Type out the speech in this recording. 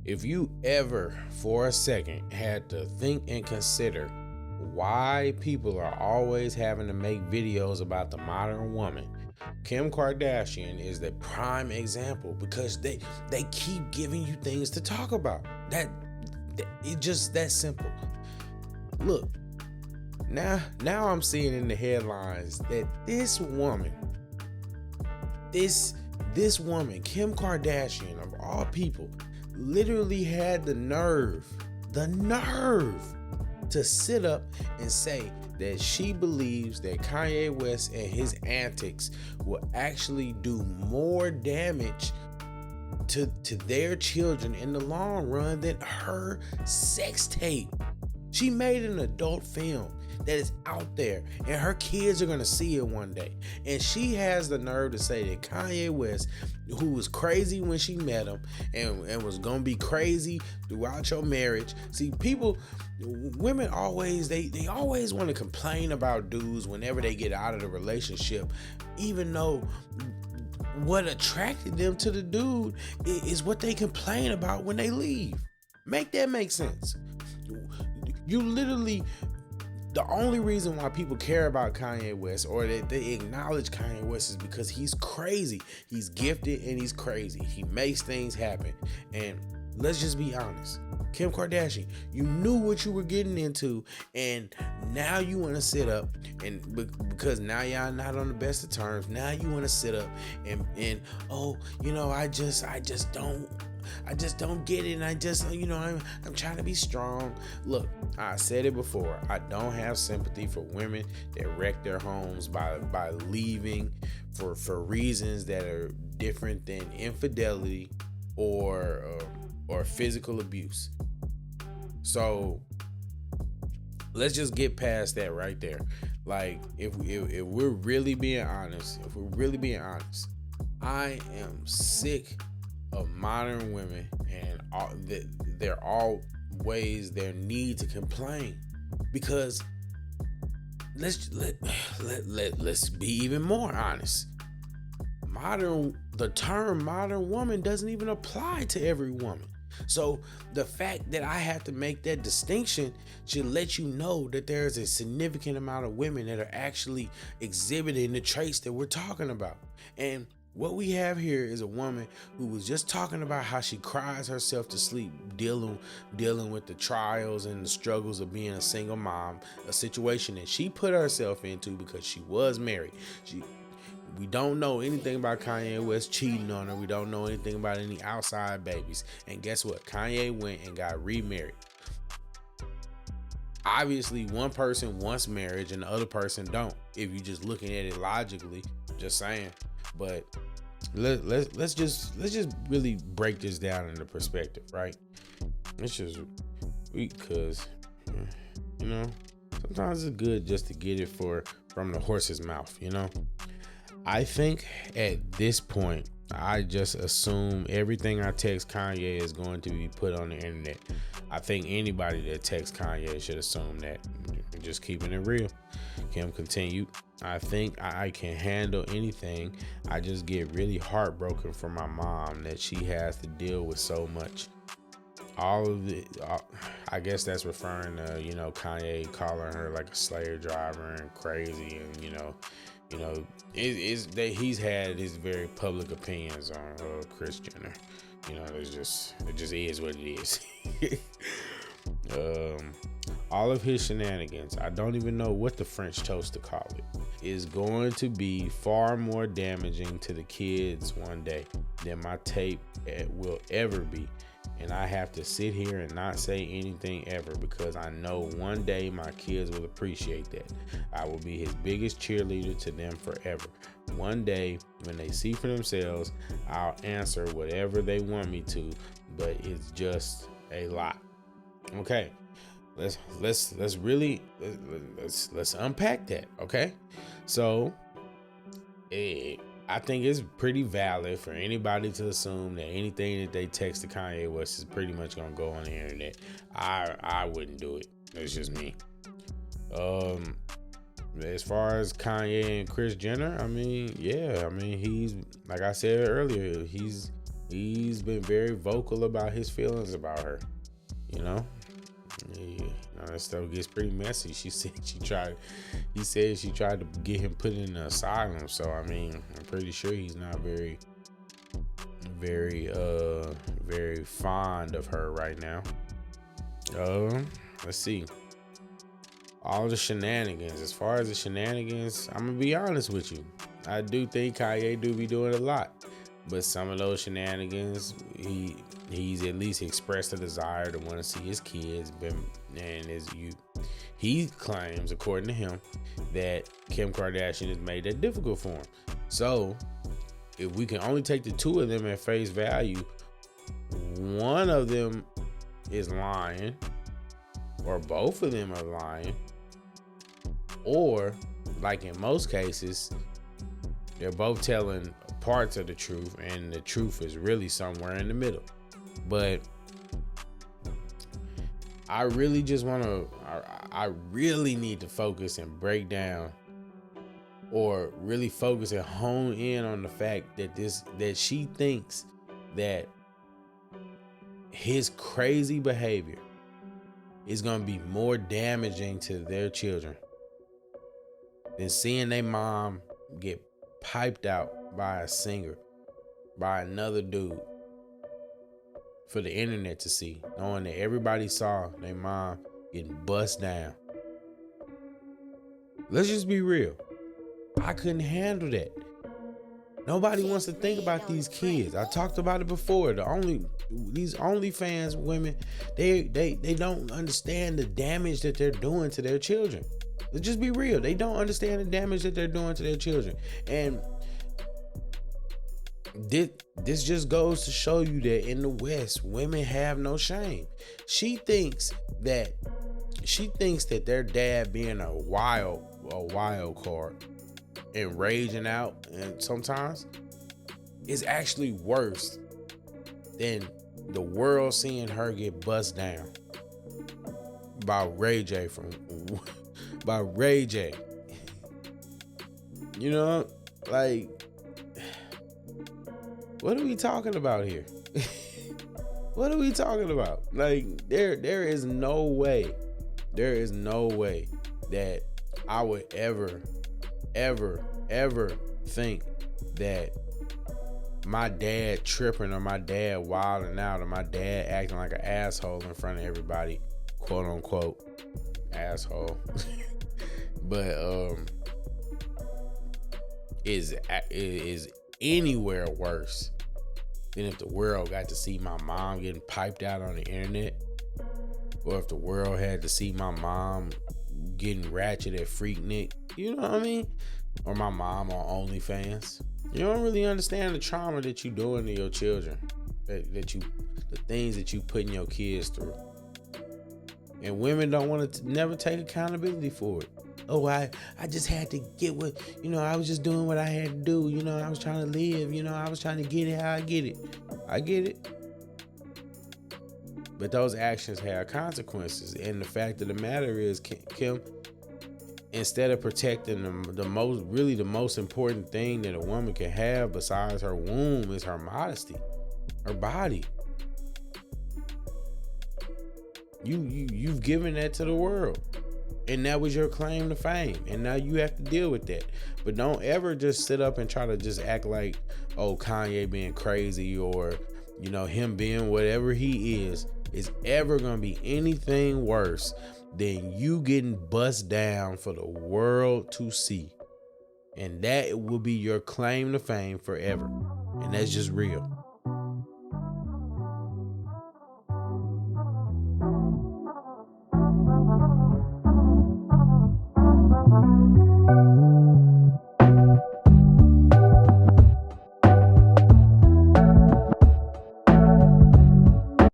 If you ever for a second had to think and consider why people are always having to make videos about the modern woman, Kim Kardashian is the prime example, because they keep giving you things to talk about. That it's just that simple. Look, now I'm seeing in the headlines that this woman, Kim Kardashian of all people, literally had the nerve to sit up and say that she believes that Kanye West and his antics will actually do more damage to their children in the long run than her sex tape. She made an adult film that is out there, and her kids are gonna see it one day. And she has the nerve to say that Kanye West, who was crazy when she met him and was gonna be crazy throughout your marriage. See, women always, they always want to complain about dudes whenever they get out of the relationship, even though what attracted them to the dude is what they complain about when they leave. Make that make sense. You literally, the only reason why people care about Kanye West, or that they acknowledge Kanye West, is because he's crazy. He's gifted and he's crazy. He makes things happen. And let's just be honest. Kim Kardashian, you knew what you were getting into, and now you want to sit up and because now y'all not on the best of terms. Now you want to sit up and oh, you know, I just don't get it. And I just, you know, I'm trying to be strong. Look, I said it before. I don't have sympathy for women that wreck their homes by leaving for reasons that are different than infidelity or physical abuse. So let's just get past that right there. Like, if we're really being honest, I am sick of modern women and they're always their need to complain, because let's be even more honest. The term modern woman doesn't even apply to every woman. So the fact that I have to make that distinction should let you know that there's a significant amount of women that are actually exhibiting the traits that we're talking about. And what we have here is a woman who was just talking about how she cries herself to sleep dealing with the trials and the struggles of being a single mom, a situation that she put herself into because she was married. We don't know anything about Kanye West cheating on her. We don't know anything about any outside babies. And guess what? Kanye went and got remarried. Obviously, one person wants marriage and the other person don't, if you're just looking at it logically. Just saying. But let's just really break this down into perspective, right? It's just because, you know, sometimes it's good just to get it from the horse's mouth, you know. I think at this point, I just assume everything I text Kanye is going to be put on the internet. I think anybody that texts Kanye should assume that. Just keeping it real. Kim continued, I think I can handle anything. I just get really heartbroken for my mom that she has to deal with so much. All of it, I guess that's referring to, you know, Kanye calling her like a slave driver and crazy, and you know, is that he's had his very public opinions on Kris Jenner. You know, it just is what it is. All of his shenanigans, I don't even know what the French toast to call it, is going to be far more damaging to the kids one day than my tape will ever be. And I have to sit here and not say anything ever, because I know one day my kids will appreciate that. I will be his biggest cheerleader to them forever. One day when they see for themselves, I'll answer whatever they want me to, but it's just a lot. Okay, let's unpack that. Okay, so I think it's pretty valid for anybody to assume that anything that they text to Kanye West is pretty much gonna go on the internet. I wouldn't do it. It's just me. As far as Kanye and Kris Jenner, I mean, he's, like I said earlier, he's He's been very vocal about his feelings about her. You know, that stuff gets pretty messy. He said she tried to get him put in an asylum. So I mean, I'm pretty sure he's not very fond of her right now. Let's see. All the shenanigans. As far as the shenanigans, I'm gonna be honest with you. I do think Kanye do be doing a lot, but some of those shenanigans, he's at least expressed a desire to want to see his kids. He claims, according to him, that Kim Kardashian has made that difficult for him. So, if we can only take the two of them at face value, one of them is lying, or both of them are lying, or, like in most cases, they're both telling parts of the truth, and the truth is really somewhere in the middle. But I really need to focus and break down, or really focus and hone in on the fact that she thinks that his crazy behavior is going to be more damaging to their children than seeing their mom get piped out by a singer, by another dude, for the internet to see, knowing that everybody saw their mom getting bust down. Let's just be real. I couldn't handle that. Nobody wants to think about these kids. I talked about it before. These OnlyFans women, they don't understand the damage that they're doing to their children. Let's just be real. They don't understand the damage that they're doing to their children. And this just goes to show you that in the West, women have no shame. She thinks that their dad being a wild card and raging out, and sometimes, is actually worse than the world seeing her get bust down by Ray J. You know, like, what are we talking about here? What are we talking about? Like, there is no way that I would ever think that my dad tripping, or my dad wilding out, or my dad acting like an asshole in front of everybody, quote unquote asshole, but is anywhere worse than if the world got to see my mom getting piped out on the internet, or if the world had to see my mom getting ratchet at Freaknik, you know what I mean? Or my mom on OnlyFans. You don't really understand the trauma that you doing to your children, the things that you putting your kids through. And women don't want to never take accountability for it. Oh, I just had to get what, I was just doing what I had to do. I was trying to live, I was trying to get it how I get it. I get it. But those actions have consequences. And the fact of the matter is, Kim, instead of protecting the most important thing that a woman can have besides her womb is her modesty, her body. You've given that to the world, and that was your claim to fame, and now you have to deal with that. But don't ever just sit up and try to just act like, oh, Kanye being crazy, or him being whatever he is ever gonna be anything worse than you getting bust down for the world to see. And that will be your claim to fame forever. And that's just real.